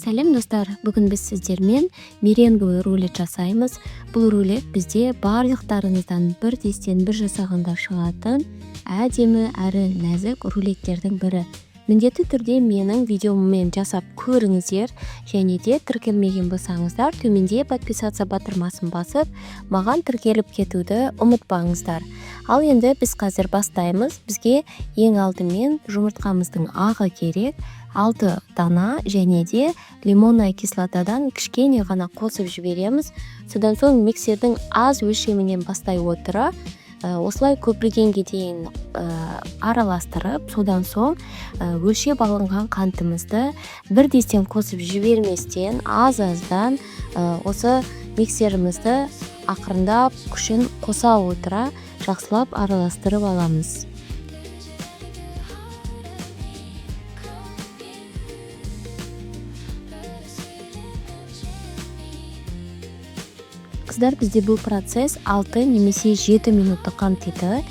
Сәлем достар, бүгін біз сіздермен меренговый рулет жасаймыз. Бұл рулет бізде барлықтарыңыздан бір тестен бір жасағанда шығатын әдемі әрі нәзік рулеттердің бірі. Міндетті түрде менің видеоммен жасап көріңіздер, және де тіркелмеген болсаңыздар төменде подписаться батырмасын басып, маған тіркеліп кетуді ұмытпаңыздар. Ал енді біз қазір бастаймыз. Бізге ең алдымен жұмыртқамыздың ағы керек, 6 дана, және де лимонная кислотадан кішкене ғана қосып жібереміз. Содан соң миксердің аз өлшемінен бастай отыра осылай көпіргенге дейін араластырып, содан соң өлшеп алынған қантымызды бір дестен қосып жіберместен аз-аздан осы миксерімізді ақырындап күшін қоса отыра жақсылап араластырып аламыз. Қыздар, бізде бұл процесс 6 немесе 7 минутты қамтиды.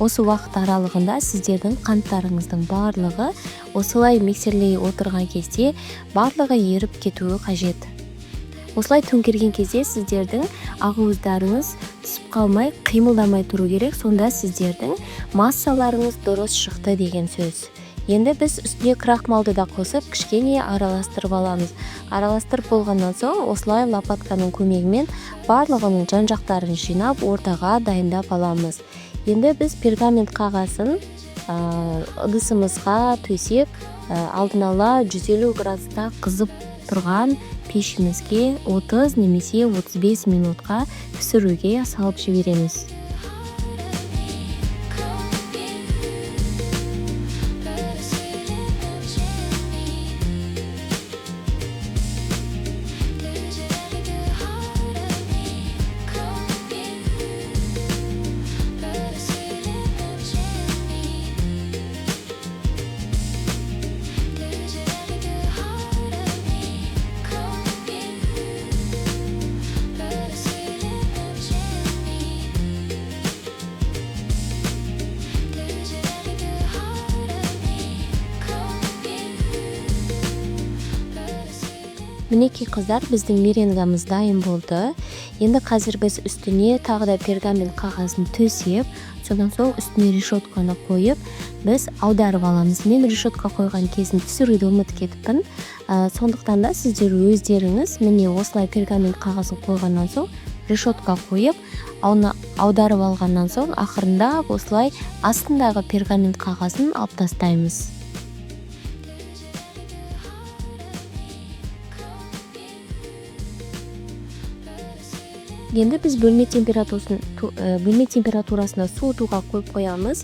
Осы уақыт аралығында сіздердің қанттарыңыздың барлығы осылай миксерлей отырған кезде барлығы еріп кетуі қажет. Осылай төңкерген кезде сіздердің ақуыздарыңыз түсіп қалмай, қимылдамай тұру керек, сонда сіздердің массаларыңыз дұрыс шықты деген сөз. Енді біз үстіне крахмалды да қосып, кішкене араластырып аламыз. Араластырып болғаннан соң, осылай лопатканың көмегімен барлығының жан-жақтарын жинап, ортаға дайындап аламыз. Енді біз пергамент қағазын ыдысымызға төсеп, алдын ала 150 градуста қызып тұрған пешімізге 30 немесе 35 минутқа пісіруге салып жібереміз. Мінекей қыздар, біздің меренгамыз дайын болды. Енді қазір біз үстіне тағы да пергамент қағазын төсеп, содан соң үстіне решетканы қойып, біз аударып аламыз. Мен решетка қойған кезін түсіруді ұмытып кетіппін. Сондықтан да сіздер өздеріңіз міне осылай пергамент қағазын қойғаннан соң решетка қойып, аударып алғаннан соң ақырында осылай астындағы пергамент қағазын алып тастаймыз. Енді біз бөлме температурасына суытуға қойып қоямыз.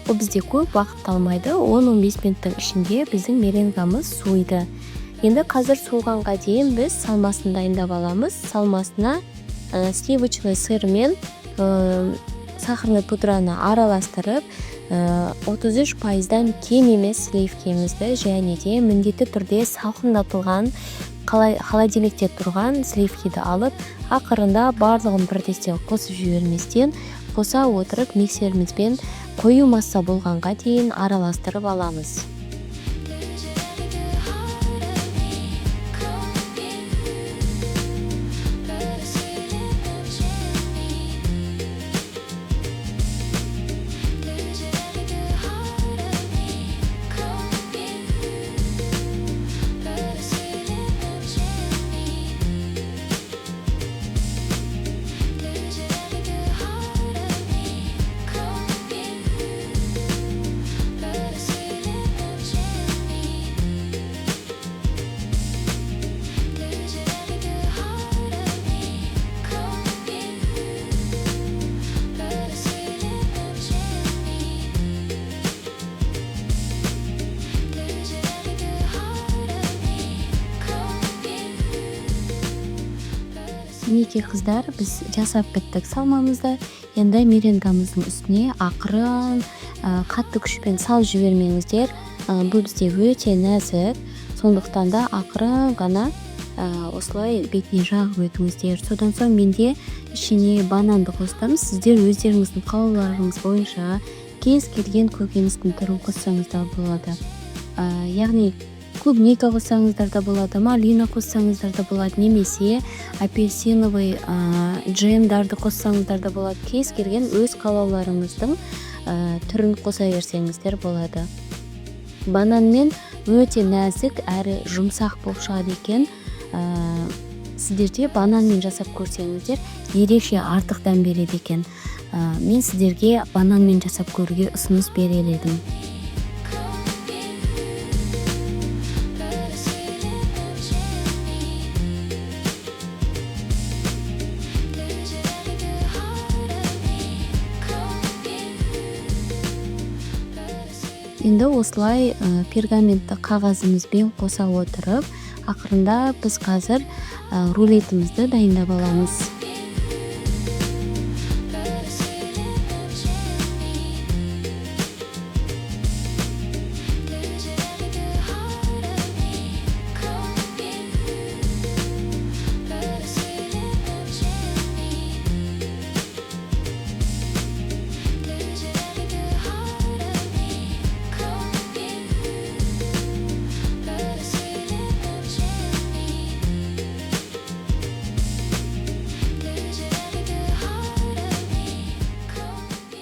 Ол бізде көп уақыт алмайды. 10-15 минуттың ішінде біздің меренгамыз суиды. Енді қазір суығанға дейін біз салмасын дайындап аламыз. Салмасына сливочный сыр мен сахарный пудраны араластырып, 33%-дан кем емес сливкемізді, және де міндетті түрде салқындатылған холодильникте тұрған сливкиді алып, ақырында барлығын бір тестен қосып жіберместен қоса отырып миксерімізбен қою масса болғанға дейін араластырып аламыз. Мінекей қыздар, біз жасап біттік салмамызды. Енді меренгамыздың үстіне ақырын, қатты күшпен салып жібермеңіздер. Бұл бізде өте нәзік, сондықтан да ақырын ғана осылай бетіне жағып өтіңіздер. Содан соң менде ішіне бананды қостым. Сіздер өздеріңіздің қалауларыңыз бойынша кез келген көкөністің түрін қоссаңыз да болады. Яғни клубника қоссаңыздар да болады, малина қоссаңыздар да болады, немесе апельсиновый джемдарды қоссаңыздар да болады. Кез келген өз қалауларыңыздың түрін қоса берсеңіздер болады. Бананмен өте нәзік әрі жұмсақ болып шығады екен. Сіздерде бананмен жасап көрсеңіздер ерекше артық дәм береді екен. Мен сіздерге бананмен жасап көруге ұсыныс берер едім. Енді осылай пергаментті қағазымызбен қоса отырып, ақырында біз қазір рулетімізді дайындап аламыз.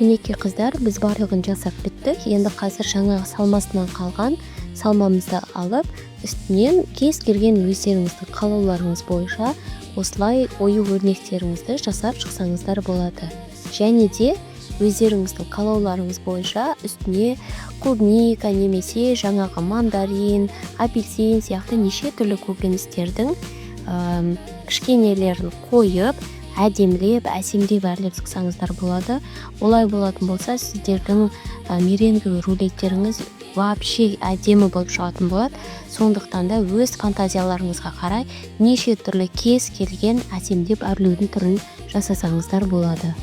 Мінекей қыздар, біз барлығын жасап біттік. Енді қазір жаңағы салмасынан қалған салмамызды алып, үстінен кез келген өздеріңіздің қалауларыңыз бойынша осылай ою өрнектеріңізді жасап шықсаңыздар болады. Және де өздеріңіздің қалауларыңыз бойынша үстіне клубника немесе жаңағы мандарин, апельсин сияқты неше түрлі көкөністердің кішкенелерін қойып, әдемілеп, әсемдеп әрлеп шықсаңыздар болады. Олай болатын болса, сіздердің меренговый рулеттеріңіз вообще әдемі болып шығатын болады. Сондықтан да өз фантазияларыңызға қарай неше түрлі кез келген әсемдеп әрлеудің түрін жасасаңыздар болады.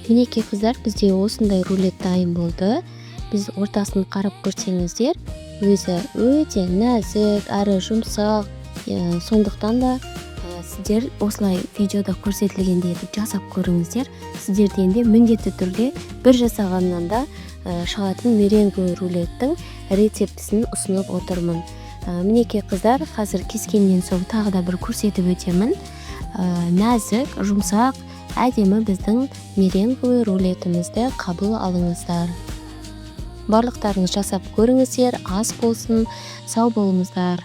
Мінекей қыздар, бізде осындай рулет дайын болды. Біз ортасын қарап көрсеңіздер, өзі өте нәзік әрі жұмсақ. Сондықтан да сіздер осылай видеода көрсетілгендей етіп жасап көріңіздер. Сіздерден де міндетті түрде бір жасағаннан да шығатын меренговый рулеттің рецептісін ұсынып отырмын. Мінекей қыздар, қазір кескеннен соң тағы да бір көрсетіп өтемін. Нәзік, жұмсақ, әдемі біздің меренговый рулетімізді қабыл алыңыздар. Барлықтарыңыз жасап көріңіздер, ас болсын, сау болыңыздар.